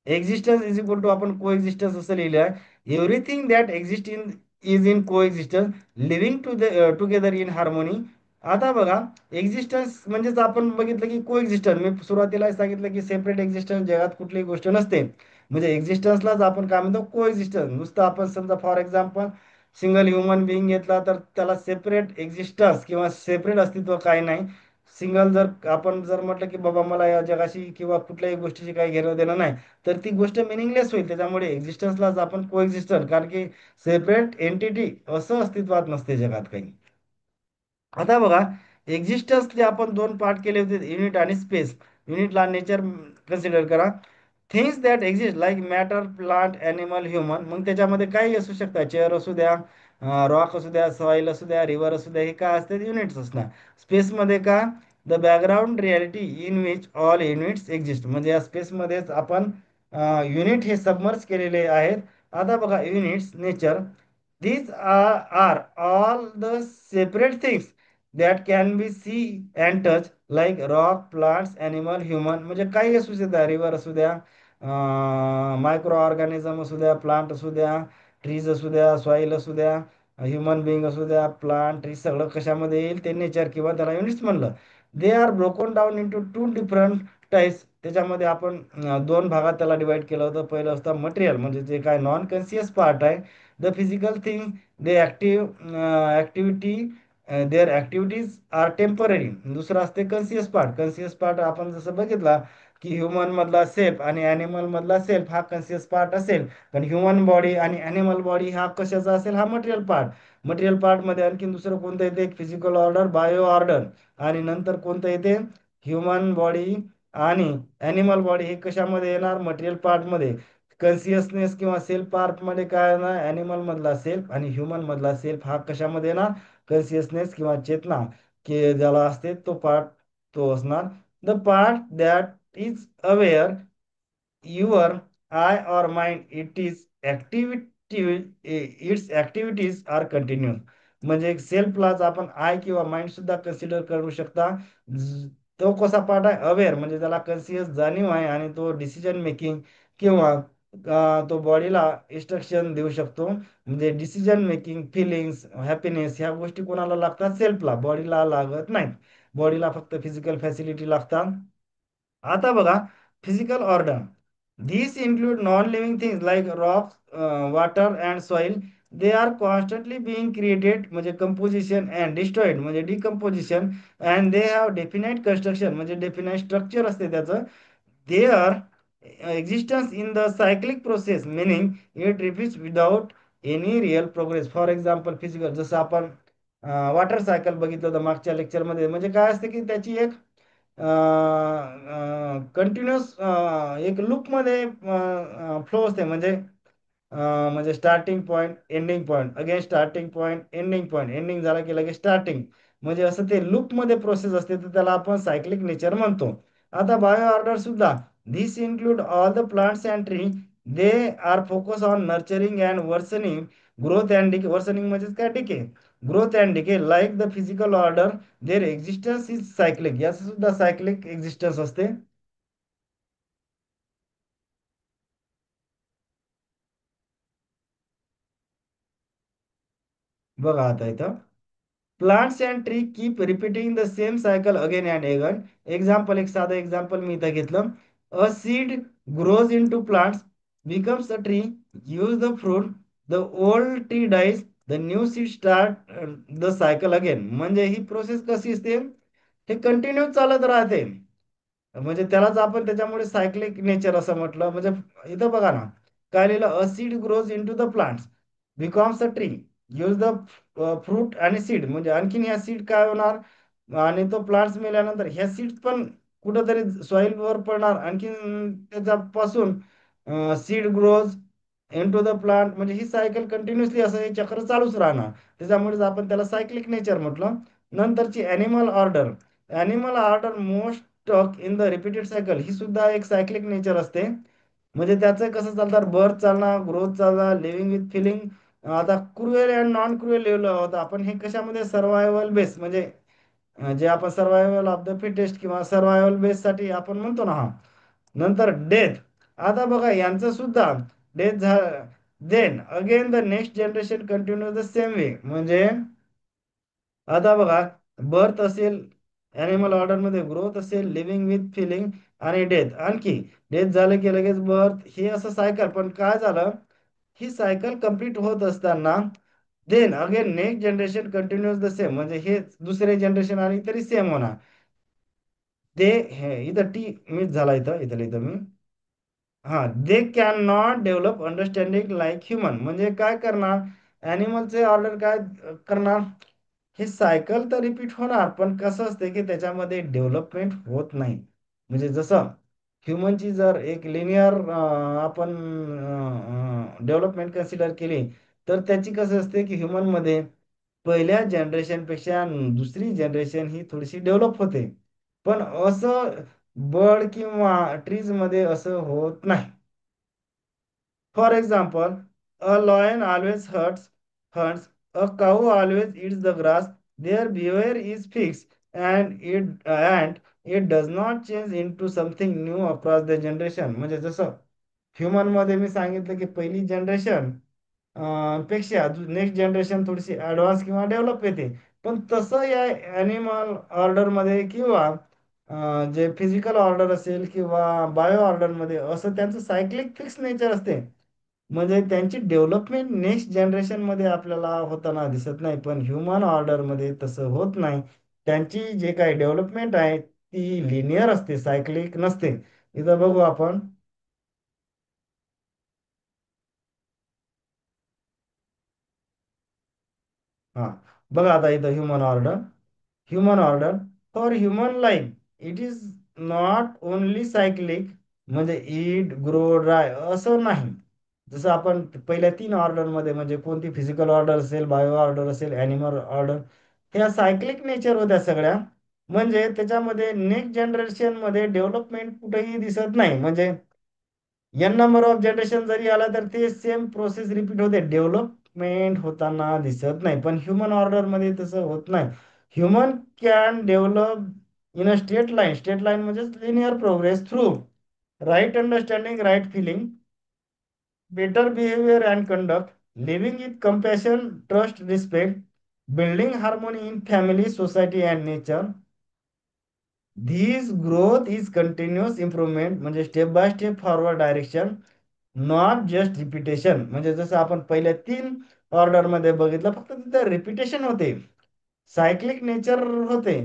एक्झिस्टन्स इज इक्वल टू, आपण को एक्झिस्टन्स असं लिहिलं आहे. Everything that exist in is in coexistence, living together in harmony. आता बघा, एक्झिस्टन्स म्हणजेच आपण बघितलं की को एक्झिस्टन्स, मी सुरुवातीला सांगितलं की सेपरेट एक्झिस्टन्स जगात कुठलीही गोष्ट नसते. म्हणजे एक्झिस्टन्सलाच आपण काय म्हणतो? को एक्झिस्टन्स. नुसतं आपण समजा for example single human being घेतला तर त्याला सेपरेट एक्झिस्टन्स किंवा सेपरेट अस्तित्व काही नाही. सिंगल जर आपण जर म्हटलं की बाबा मला या जगाशी किंवा कुठल्याही गोष्टीशी काही घेणं देणं नाही, तर ती गोष्ट मिनिंगलेस होईल. त्याच्यामुळे एक्झिस्टन्सलाच आपण को एक्झिस्टन्स, कारण की सेपरेट एंटिटी असं अस्तित्वात नसते जगात काही. आता बघा, एक्झिस्टन्सचे आपण दोन पार्ट केले होते, युनिट आणि स्पेस. युनिटला नेचर कन्सिडर करा. Things that exist like matter, plant, animal, human. मग त्याच्यामध्ये काही असू शकतात, चेअर असू द्या, रॉक असू द्या, सॉईल असू द्या, रिव्हर असू द्या, हे काय असते, युनिट्स असणार. स्पेसमध्ये का, the background reality in which all units exist. म्हणजे या स्पेसमध्येच आपण युनिट हे सबमर्ज केलेले आहेत. आता बघा, units, nature, these are all the separate things that can be see and touch like rock, plants, animal, human. म्हणजे काही असू द्या, रिव्हर असू द्या, मायक्रो ऑर्गॅनिझम असू द्या, प्लांट असू द्या, ट्रीज असू द्या, सॉईल असू द्या, ह्युमन बिंग असू द्या, प्लांट, ट्रीज, सगळं कशामध्ये येईल, ते नेचर किंवा त्याला युनिट्स म्हणलं. They are broken down into two different types. त्याच्यामध्ये आपण दोन भागात त्याला डिवाइड केलं होतं. पहिलं असतं मटेरियल, म्हणजे जे काय नॉन कन्सियस पार्ट आहे, the physical thing, they activity, their activities are temporary. दुसरं असते कन्सियस पार्ट. कन्सियस पार्ट आपण जसं बघितला की ह्युमन मधला सेल्फ आणि ॲनिमल मधला सेल्फ हा कन्सियस पार्ट असेल, पण ह्युमन बॉडी आणि ॲनिमल बॉडी हा कशाचा असेल, हा मटेरियल पार्ट. मटेरियल पार्ट मध्ये आणखी दुसरं कोणतं येते, फिजिकल ऑर्डर, बायो ऑर्डर. आणि नंतर कोणतं येते, ह्युमन बॉडी आणि ॲनिमल बॉडी. हे कशामध्ये येणार, मटेरियल पार्ट मध्ये. कन्सियसनेस किंवा सेल्फ पार्ट मध्ये काय येणार, ॲनिमल मधला सेल्फ आणि ह्युमन मधला सेल्फ हा कशामध्ये येणार, कन्सियसनेस किंवा चेतना की ज्याला असते तो पार्ट, तो असणार. The part that is aware your I or mind, it is activity, its activities are continue. म्हणजे सेल्फलाच आपण आय किंवा माइंड सुद्धा कन्सिडर करू शकता. तो कसा पार्ट आहे, अवेअर, म्हणजे त्याला कन्सियस जाणीव आहे आणि तो डिसिजन मेकिंग किंवा तो बॉडीला इन्स्ट्रक्शन देऊ शकतो. म्हणजे डिसिजन मेकिंग, फिलिंग्स, हॅपीनेस ह्या गोष्टी कोणाला लागतात, सेल्फला, बॉडीला लागत नाहीत. बॉडीला फक्त फिजिकल फॅसिलिटी लागतात. आता बघा, physical order. These include non-living things like rocks, water and soil. They are constantly being created, म्हणजे composition, and destroyed, म्हणजे decomposition. And they have definite construction, म्हणजे definite structure असते त्याचं. Their existence in the cyclic process, meaning it repeats without any real progress. For example physical, जसं आपण water cycle बघितलं होतं मागच्या लेक्चरमध्ये. म्हणजे काय असते की त्याची एक कंटिन्युअस एक लूपमध्ये फ्लो असते. म्हणजे starting point, ending point, again starting point, ending point, ending झाला की लगेच स्टार्टिंग. म्हणजे असं ते लूपमध्ये प्रोसेस असते, तर त्याला आपण सायक्लिक नेचर म्हणतो. आता बायो ऑर्डर सुद्धा, this include all the plants and tree. They are focus on nurturing and worsening, growth and decay. Worsening म्हणजे काय, decay, growth and decay, like the physical order. Their existence is cyclic. याचं सुद्धा cyclic existence असते. बघा आता इथं, plants and tree keep repeating the same cycle again and again. Example, एक साधं एक्झाम्पल मी इथं घेतलं. A seed grows in to plants, becomes a tree, gives the fruit, the old tree dies, the new seed start the cycle again. म्हणजे ही process कशी असते, हे continue चालत राहते. म्हणजे त्यालाच आपण त्याच्यामुळे सायक्लिक नेचर असं म्हटलं. म्हणजे इथं बघा ना, काय लिहिलं, a seed grows into the plants, becomes a tree, gives the fruit आणि सीड. म्हणजे आणखीन ह्या सीड काय होणार, आणि तो प्लांट्स मेल्यानंतर ह्या सीड पण कुठंतरी सॉइल वर पडणार. आणखीन त्याच्यापासून seed grows into the plant. म्हणजे ही सायकल कंटिन्युअसली असं हे चक्र चालूच राहणार. त्याच्यामुळेच आपण त्याला सायक्लिक नेचर म्हटलं. नंतरची animal order. Animal order most talk in the repeated cycle, ही सुद्धा एक सायक्लिक नेचर असते. म्हणजे त्याचं कसं चालतं, बर्थ चालणार, ग्रोथ चालणार, लिव्हिंग विथ फिलिंग. आता क्रुएल अँड नॉन क्रुएल लिहिलं होतं आपण. हे कशामध्ये, सर्वायवल बेस, म्हणजे जे आपण सर्वायवल ऑफ द फिटेस्ट किंवा सर्वायवल बेस साठी आपण म्हणतो ना, हा. नंतर डेथ. आता बघा यांचं सुद्धा, डेथ झालं, then again the next generation continue the same way. म्हणजे आता बघा, बर्थ असेल, ॲनिमल ऑर्डरमध्ये ग्रोथ असेल, लिव्हिंग विथ फिलिंग, आणि डेथ. आणखी डेथ झालं की लगेच बर्थ, हे असं सायकल. पण काय झालं, ही सायकल कंप्लीट होत असताना then again next generation continues the same, म्हणजे हे दुसरे जनरेशन आणि तरी सेम होणार. ते हे इथं टी मिस झाला, इथं इथं लिहितो मी. हा, they can not develop understanding like human, म्हणजे काय करणार, ॲनिमलचे ऑर्डर काय करणार, हे सायकल तर रिपीट होणार, पण कसं असते की त्याच्यामध्ये डेव्हलपमेंट होत नाही. म्हणजे जसं ह्युमनची जर एक लिनियर आपण डेव्हलपमेंट कन्सिडर केली, तर त्याची कसं असते की ह्युमनमध्ये पहिल्या जनरेशनपेक्षा दुसरी जनरेशन ही थोडीशी डेव्हलप होते. पण असं बर्ड किंवा ट्रीज मध्ये असं होत नाही. For example, a lion always hunts, a cow always eats the grass. Their behavior is fixed, and it does not change into something new across the generation. म्हणजे जसं ह्युमन मध्ये मी सांगितलं की पहिली जनरेशन पेक्षा नेक्स्ट जनरेशन थोडीशी advance किंवा develop येते. पण तसं या ॲनिमल ऑर्डरमध्ये किंवा जे फिजिकल ऑर्डर असेल किंवा बायो ऑर्डरमध्ये असं त्यांचं सायक्लिक फिक्स नेचर असते. म्हणजे त्यांची डेव्हलपमेंट नेक्स्ट जनरेशनमध्ये आपल्याला होताना दिसत नाही, पण ह्युमन ऑर्डरमध्ये तसं होत नाही. त्यांची जे काही डेव्हलपमेंट आहे ती लिनियर असते, सायक्लिक नसते. इथं बघू आपण. हा, बघा आता इथं human order for human life it is not only cyclic, म्हणजे ईट ग्रो ड्राय असं नाही. जसं आपण पहिल्या तीन ऑर्डरमध्ये, म्हणजे कोणती फिजिकल ऑर्डर असेल, बायो ऑर्डर असेल, ॲनिमल ऑर्डर, ह्या सायक्लिक नेचर होत्या सगळ्या. म्हणजे त्याच्यामध्ये नेक्स्ट जनरेशनमध्ये डेव्हलपमेंट कुठेही दिसत नाही. म्हणजे एन नंबर ऑफ जनरेशन जरी आला तर ते सेम प्रोसेस रिपीट होते, डेव्हलपमेंट होताना दिसत नाही. पण ह्युमन ऑर्डरमध्ये तसं होत नाही. Human can develop in a state line म्हणजे linear progress through right understanding, right feeling, better behavior and conduct, living with compassion, trust, respect, building harmony in family, society, and nature. This growth is continuous improvement, म्हणजे step by step forward direction, not just repetition. म्हणजे जसं आपण पहिल्या तीन ऑर्डरमध्ये बघितलं, फक्त तिथं रिपिटेशन होते, सायक्लिक नेचर होते,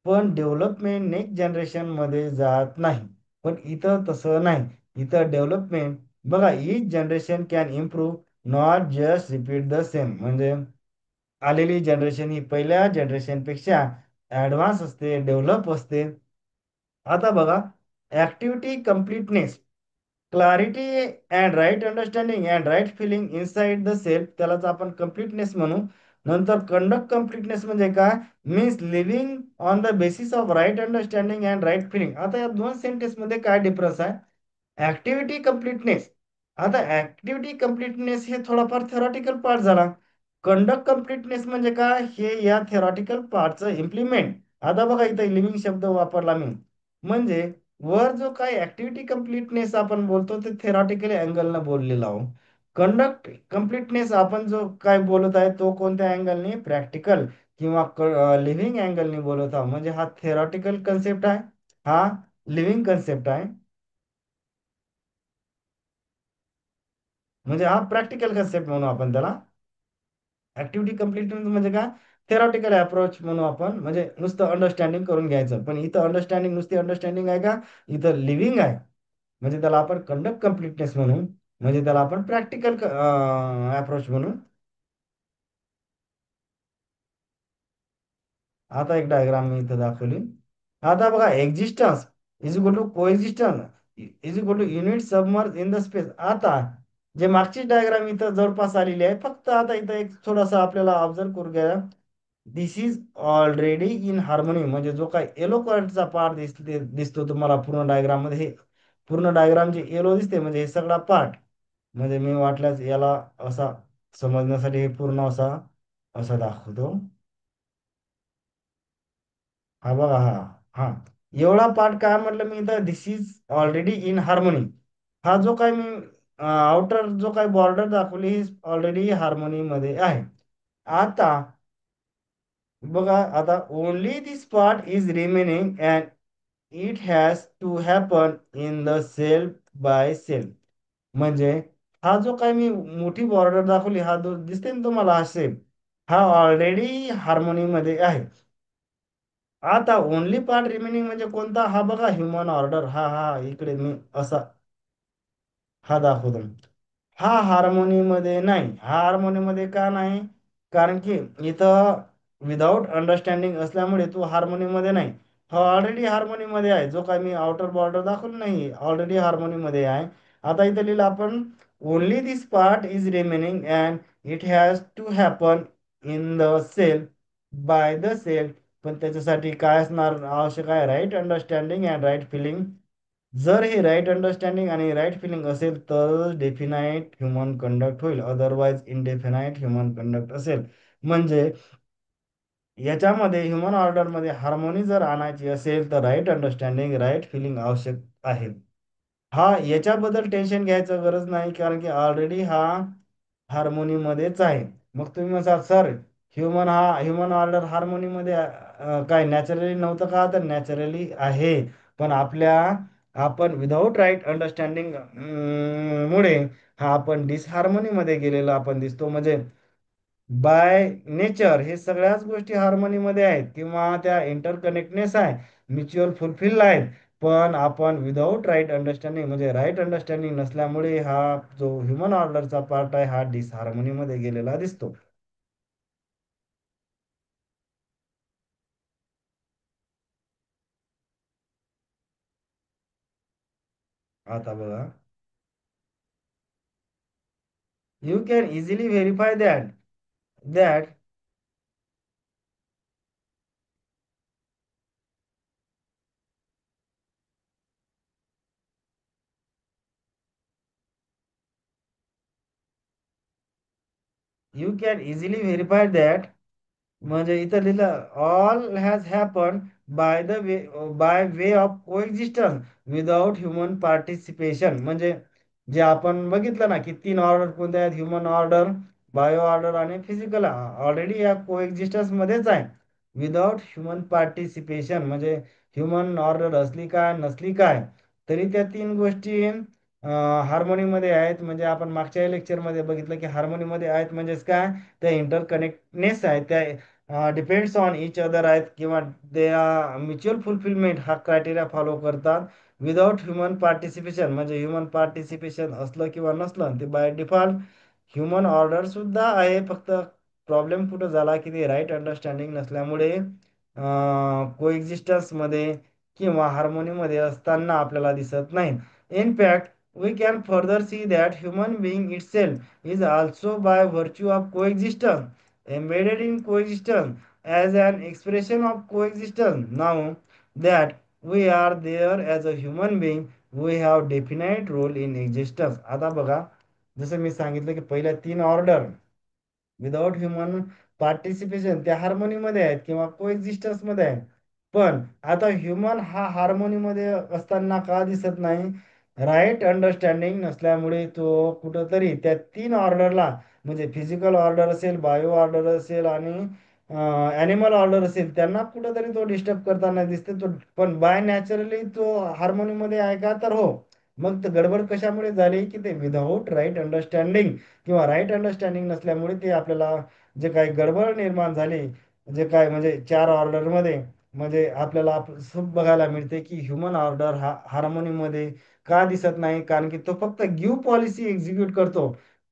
पण डेव्हलपमेंट नेक्स्ट जनरेशनमध्ये जात नाही. पण इथं तसं नाही. इथं डेव्हलपमेंट बघा, each generation can improve, not just repeat the same. म्हणजे आलेली जनरेशन ही पहिल्या जनरेशनपेक्षा ॲडव्हान्स असते, डेव्हलप असते. आता बघा, activity completeness, clarity and right understanding and right feeling inside the self, त्यालाच आपण कम्प्लीटनेस म्हणू. नंतर कंडक्ट कम्प्लीटनेस म्हणजे काय, means living on the basis of right understanding and right feeling. आता या दोन सेंटेन्स मध्ये काय डिफरन्स आहे. ऍक्टिव्हिटी कम्प्लीटनेस, आता ऍक्टिव्हिटी कम्प्लीटनेस हे थोडाफार थेरॉटिकल पार्ट झाला. कंडक्ट कम्प्लीटनेस म्हणजे काय, हे या थेरॉटिकल पार्टचं इम्प्लिमेंट. आता बघा इथं लिव्हिंग शब्द वापरला मी, म्हणजे वर जो काही ऍक्टिव्हिटी कम्प्लीटनेस आपण बोलतो ते थेरॉटिकल अँगलनं बोललेलो आहो. कंडक्ट कम्प्लीटनेस आपण जो काय बोलत आहे तो कोणत्या अँगलने, प्रॅक्टिकल किंवा लिव्हिंग अँगलने बोलत आहोत. म्हणजे हा थेरॉटिकल कन्सेप्ट आहे, हा लिव्हिंग कन्सेप्ट आहे. म्हणजे हा प्रॅक्टिकल कन्सेप्ट म्हणू आपण त्याला. ऍक्टिव्हिटी कम्प्लीट म्हणजे काय, थेरॉटिकल अप्रोच म्हणू आपण, म्हणजे नुसतं अंडरस्टँडिंग करून घ्यायचं. पण इथं अंडरस्टँडिंग नुसती अंडरस्टँडिंग आहे का, इथं लिव्हिंग आहे. म्हणजे त्याला आपण कंडक्ट कम्प्लीटनेस म्हणू, म्हणजे त्याला आपण प्रॅक्टिकल अप्रोच म्हणू. आता एक डायग्राम मी इथं दाखवली. आता बघा, existence is equal to coexistence is equal to unit submerge in the space. आता जे मागची डायग्राम इथं जवळपास आलेली आहे, फक्त आता इथं एक थोडासा आपल्याला ऑब्झर्व करू घ्या. दिस इज ऑलरेडी इन हार्मोनी, म्हणजे जो काही येलो कलरचा पार्ट दिसतो तुम्हाला पूर्ण डायग्राम मध्ये, हे पूर्ण डायग्राम जे येलो दिसते म्हणजे हे सगळा पार्ट. म्हणजे मी वाटल्यास याला असा समजण्यासाठी हे पूर्ण असा असा दाखवतो. हा बघा, हा हा एवढा पार्ट काय म्हटलं मी इथं, दिस इज ऑलरेडी इन हार्मोनी. हा जो काय मी आउटर जो काही बॉर्डर दाखवली ही ऑलरेडी हार्मोनी मध्ये आहे. आता बघा, आता only this part is remaining and it has to happen in the self by self. म्हणजे हा जो काही मी मोठी बॉर्डर दाखवली, हा जो दिसते ना तुम्हाला हा शेप, हा ऑलरेडी हार्मोनी मध्ये आहे. आता ओनली पार्ट रिमेनिंग म्हणजे कोणता, हा बघा ह्युमन ऑर्डर, हा हा इकडे मी असा हा दाखवतो. हा हार्मोनीमध्ये नाही. हा हार्मोनीमध्ये का नाही? कारण की इथं विदाऊट अंडरस्टँडिंग असल्यामुळे तो हार्मोनीमध्ये नाही. हा ऑलरेडी हार्मोनीमध्ये आहे. जो काय मी आउटर बॉर्डर दाखवलं नाही, ऑलरेडी हार्मोनीमध्ये आहे. आता इथं लिहिलं आपण, only this part is remaining and it has to happen in the self by the self. पण त्याच्यासाठी काय असणार आवश्यक आहे? Right understanding and right feeling. जर हे राईट अंडरस्टँडिंग आणि राईट फिलिंग असेल तर डेफिनाईट ह्युमन कंडक्ट होईल, अदरवाईज इनडेफिनाईट ह्युमन कंडक्ट असेल. म्हणजे याच्यामध्ये ह्युमन ऑर्डरमध्ये हार्मोनी जर आणायची असेल तर राईट अंडरस्टँडिंग राईट फिलिंग आवश्यक आहे. हा याच्याबद्दल टेन्शन घ्यायचं गरज नाही, कारण की ऑलरेडी हा हार्मोनीमध्येच आहे. मग तुम्ही म्हणसाल सर, ह्युमन ऑर्डर हार्मोनीमध्ये काय नॅचरली नव्हतं का? तर नॅचरली आहे. पण आपण विदाऊट राईट अंडरस्टँडिंग मुळे हा आपण डिसहार्मोनीमध्ये गेलेला आपण दिसतो. म्हणजे बाय नेचर हे सगळ्याच गोष्टी हार्मोनीमध्ये आहेत किंवा त्या इंटरकनेक्टनेस आहे, म्युच्युअल फुलफिल आहेत. पण आपण विदाऊट राईट अंडरस्टँडिंग म्हणजे राईट अंडरस्टँडिंग नसल्यामुळे हा जो ह्युमन ऑर्डरचा पार्ट आहे हा डिसहार्मोनीमध्ये गेलेला दिसतो. आता बघा, you can easily verify that you can easily verify that. म्हणजे इथं लिहिलं all has happen by way of coexistence without human participation. म्हणजे जे आपण बघितलं ना की तीन ऑर्डर कोणते आहेत, ह्युमन ऑर्डर, बायो ऑर्डर आणि फिजिकल, ऑलरेडी या कोएक्झिस्टन्स मध्येच आहे. विदाउट ह्युमन पार्टिसिपेशन म्हणजे ह्युमन ऑर्डर असली काय नसली काय तरी त्या तीन गोष्टी हार्मोनीमध्ये आहेत. म्हणजे आपण मागच्या लेक्चरमध्ये बघितलं की हार्मोनीमध्ये आहेत म्हणजेच काय, त्या इंटरकनेक्टनेस आहे, त्या डिपेंड्स ऑन इच अदर आहेत किंवा ते म्युच्युअल फुलफिलमेंट हा क्रायटेरिया फॉलो करतात. विदाउट ह्युमन पार्टिसिपेशन म्हणजे ह्युमन पार्टिसिपेशन असलं किंवा नसलं ते बाय डिफॉल्ट ह्युमन ऑर्डर सुद्धा आहे. फक्त प्रॉब्लेम कुठं झाला की ते राईट अंडरस्टँडिंग नसल्यामुळे मध्ये किंवा हार्मोनीमध्ये असताना आपल्याला दिसत नाही. In fact we can further see that human being itself is also by virtue of coexistence embedded in coexistence as an expression of coexistence. Now that we are there as a human being, we have definite role in existence. आता बघा, जसं मी सांगितलं की पहिल्या तीन order without human participation त्या हार्मोनीमध्ये आहेत किंवा कोएक्झिस्टन्स मध्ये आहेत. पण आता ह्युमन हा हार्मोनीमध्ये असताना का दिसत नाही? राईट अंडरस्टँडिंग नसल्यामुळे तो कुठंतरी त्या तीन ऑर्डरला म्हणजे फिजिकल ऑर्डर असेल, बायो ऑर्डर असेल आणि ॲनिमल ऑर्डर असेल त्यांना कुठंतरी तो डिस्टर्ब करताना दिसते. तो पण बाय नॅचरली तो हार्मोनीमध्ये आहे का? तर हो. मग तर गडबड कशामुळे झाली की ते विदाऊट राईट अंडरस्टँडिंग किंवा राईट अंडरस्टँडिंग नसल्यामुळे ते आपल्याला जे काही गडबड निर्माण झाली, जे काय म्हणजे चार ऑर्डरमध्ये म्हणजे आपल्याला बघायला मिळते की ह्युमन ऑर्डर हा हार्मोनीमध्ये का दिसत नाही? कारण की तो फक्त गिव्ह पॉलिसी एक्झिक्यूट करतो,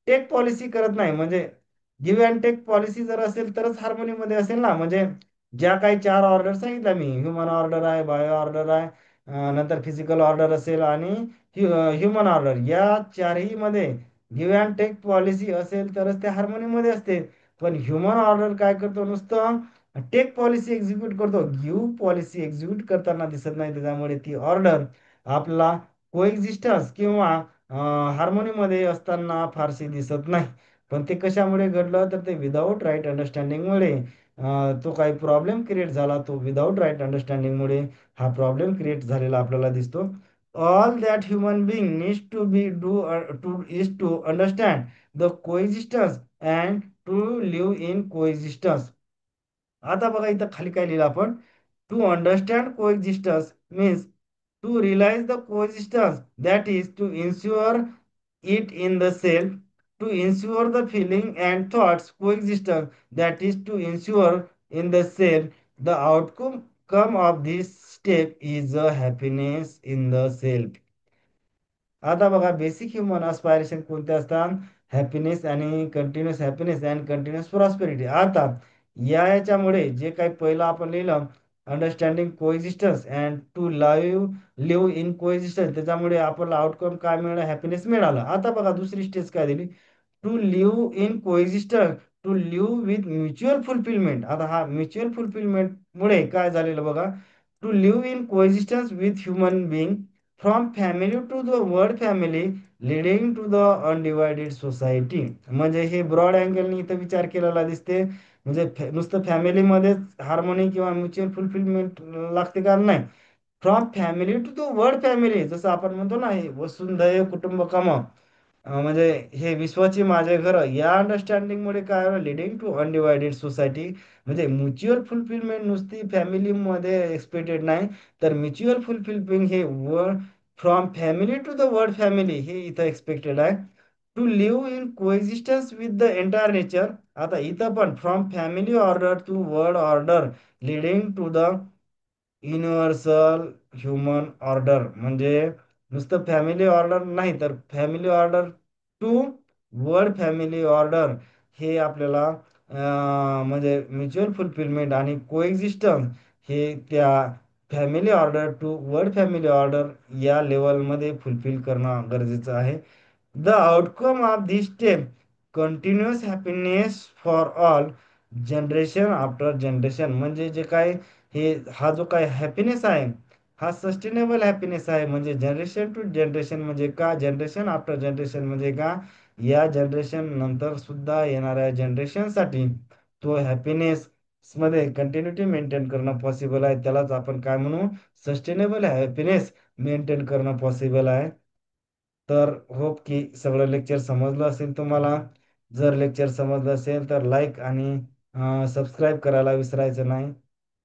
टेक पॉलिसी करत नाही. म्हणजे गिव्ह अँड टेक पॉलिसी जर असेल तरच हार्मोनीमध्ये असेल ना. म्हणजे ज्या काही चार ऑर्डर सांगितल्या मी, ह्युमन ऑर्डर आहे, बायो ऑर्डर आहे, नंतर फिजिकल ऑर्डर असेल आणि ह्युमन ऑर्डर, या चारही मध्ये गिव्ह अँड टेक पॉलिसी असेल तरच ते हार्मोनीमध्ये असते. पण ह्युमन ऑर्डर काय करतो? नुसतं टेक पॉलिसी एक्झिक्यूट करतो, गिव्ह पॉलिसी एक्झिक्यूट करताना दिसत नाही. त्याच्यामुळे ती ऑर्डर आपला कोएक्झिस्टन्स किंवा हार्मोनीमध्ये असताना फारशी दिसत नाही. पण ते कशामुळे घडलं? तर ते विदाऊट राईट अंडरस्टँडिंगमुळे तो काही प्रॉब्लेम क्रिएट झाला. तो विदाऊट राईट अंडरस्टँडिंगमुळे हा प्रॉब्लेम क्रिएट झालेला आपल्याला दिसतो. All that human being needs to be do to is to understand the coexistence and to live in coexistence. आता बघा इथं खाली काय लिहिलं आपण, to understand coexistence means to realize the coexistence, that is to ensure it in the self to ensure the feeling and thoughts coexistence, that is to ensure in the self the outcome of this step is a happiness in the self. आता बघा basic human अस्पायरेशन कोणते असतात? Happiness आणि continuous happiness and continuous prosperity. आता याच्यामुळे जे काही पहिलं आपण लिहिलं, understanding coexistence and to live in coexistence, त्याच्यामुळे आपल्याला आउटकम काय मिळालं? हॅपीनेस मिळालं. आता बघा दुसरी स्टेज काय दिली? To live in coexistence to live with mutual fulfillment. आता हा म्युच्युअल फुलफिलमेंट मुळे काय झालेलं बघा? To live in coexistence with human being from family to the world family leading to the undivided society. म्हणजे हे ब्रॉड अँगलनी इथं विचार केलेला दिसते. म्हणजे नुसतं फॅमिलीमध्येच हार्मोनी किंवा म्युच्युअल फुलफिलमेंट लागते का? नाही. From family to the world family, जसं आपण म्हणतो ना, हे वसुंधैव कुटुंबकम, म्हणजे हे विश्वाची माझे घर, या अंडरस्टँडिंगमुळे काय लिडिंग टू अनडिवायडेड सोसायटी. म्हणजे म्युच्युअल फुलफिलमेंट नुसती फॅमिलीमध्ये एक्सपेक्टेड नाही, तर म्युच्युअल फुलफिलमेंट हे world from family to the world family हे इथं एक्सपेक्टेड आहे. To live in coexistence with the entire nature. आता इथं पण from family order to world order leading to the universal human order. म्हणजे नुसतं फॅमिली ऑर्डर नाही, तर family order to world family order हे आपल्याला म्हणजे म्युच्युअल फुलफिलमेंट आणि कोएक्झिस्टन्स हे त्या family order to world family order या लेवलमध्ये फुलफिल करणं गरजेचं आहे. The outcome of this step continuous happiness for all generation after generation. म्हणजे जे काय हे हा जो काय हॅपीनेस आहे, हा सस्टेनेबल हॅपीनेस आहे. म्हणजे जनरेशन टू जनरेशन म्हणजे का? जनरेशन आफ्टर जनरेशन म्हणजे का? या जनरेशन नंतर सुद्धा येणाऱ्या जनरेशनसाठी तो हॅपीनेस मध्ये कंटिन्युटी मेंटेन करणं पॉसिबल आहे. त्यालाच आपण काय म्हणू? सस्टेनेबल हॅपीनेस मेंटेन करणं पॉसिबल आहे. तर होप की सगळं लेक्चर समजलं असेल तुम्हाला. जर लेक्चर समजलं असेल तर लाईक आणि सबस्क्राईब करायला विसरायचं नाही.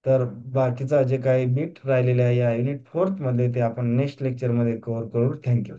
तर बाकीचा जे काही बीट राहिलेले आहे या युनिट फोर्थ मध्ये, ते आपण नेक्स्ट लेक्चरमध्ये कव्हर करू. थँक्यू.